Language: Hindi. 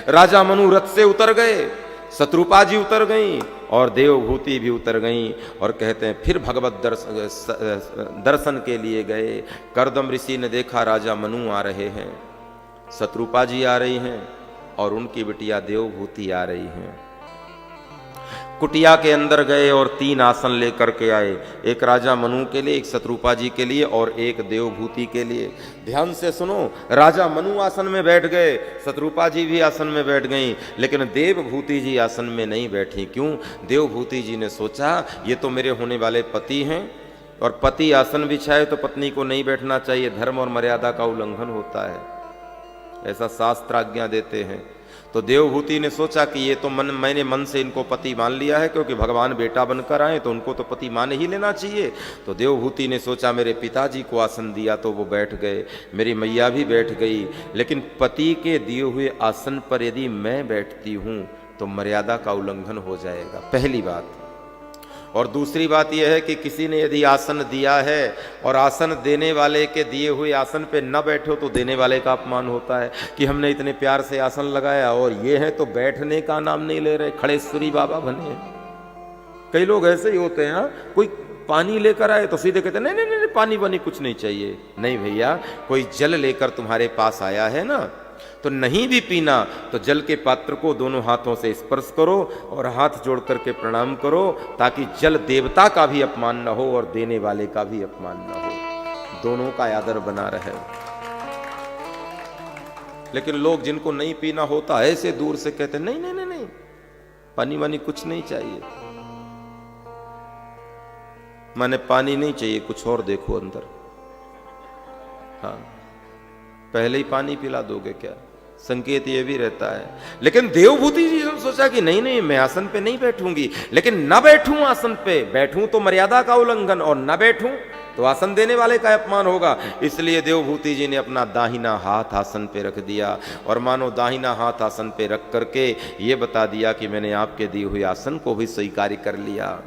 राजा मनु रथ से उतर गए, शत्रुपा जी उतर गई और देवभूति भी उतर गई। और कहते हैं फिर भगवत दर्शन के लिए गए। कर्दम ऋषि ने देखा राजा मनु आ रहे हैं, शत्रुपा जी आ रही हैं और उनकी बिटिया देवभूति आ रही हैं। कुटिया के अंदर गए और 3 आसन लेकर के आए, एक राजा मनु के लिए, एक शत्रुपा जी के लिए और एक देवभूति के लिए। ध्यान से सुनो, राजा मनु आसन में बैठ गए, शत्रुपा जी भी आसन में बैठ गईं, लेकिन देवभूति जी आसन में नहीं बैठी। क्यों? देवभूति जी ने सोचा ये तो मेरे होने वाले पति हैं और पति आसन बिछाए तो पत्नी को नहीं बैठना चाहिए, धर्म और मर्यादा का उल्लंघन होता है, ऐसा शास्त्र आज्ञा देते हैं। तो देवभूति ने सोचा कि ये तो मैंने मन से इनको पति मान लिया है, क्योंकि भगवान बेटा बनकर आए तो उनको तो पति मान ही लेना चाहिए। तो देवभूति ने सोचा मेरे पिताजी को आसन दिया तो वो बैठ गए, मेरी मैया भी बैठ गई, लेकिन पति के दिए हुए आसन पर यदि मैं बैठती हूँ तो मर्यादा का उल्लंघन हो जाएगा, पहली बात। और दूसरी बात यह है कि किसी ने यदि आसन दिया है और आसन देने वाले के दिए हुए आसन पे न बैठो तो देने वाले का अपमान होता है कि हमने इतने प्यार से आसन लगाया और ये है तो बैठने का नाम नहीं ले रहे, खड़ेश्वरी बाबा बने। कई लोग ऐसे ही होते हैं, हाँ? कोई पानी लेकर आए तो सीधे कहते हैं नहीं नहीं नहीं पानी वानी कुछ नहीं चाहिए। नहीं भैया, कोई जल लेकर तुम्हारे पास आया है ना, तो नहीं भी पीना तो जल के पात्र को दोनों हाथों से स्पर्श करो और हाथ जोड़ करके प्रणाम करो, ताकि जल देवता का भी अपमान न हो और देने वाले का भी अपमान न हो, दोनों का आदर बना रहे। लेकिन लोग जिनको नहीं पीना होता ऐसे दूर से कहते नहीं नहीं नहीं नहीं पानी वानी कुछ नहीं चाहिए, माने पानी नहीं चाहिए, कुछ और देखो अंदर। हाँ, पहले ही पानी पिला दोगे क्या? संकेत ये भी रहता है। लेकिन देवभूति जी ने सोचा कि नहीं नहीं मैं आसन पे नहीं बैठूंगी, लेकिन न बैठूं आसन पे, बैठूं तो मर्यादा का उल्लंघन और न बैठूं तो आसन देने वाले का अपमान होगा। इसलिए देवभूति जी ने अपना दाहिना हाथ आसन पे रख दिया और मानो दाहिना हाथ आसन पे रख करके ये बता दिया कि मैंने आपके दिए हुए आसन को भी स्वीकार कर लिया।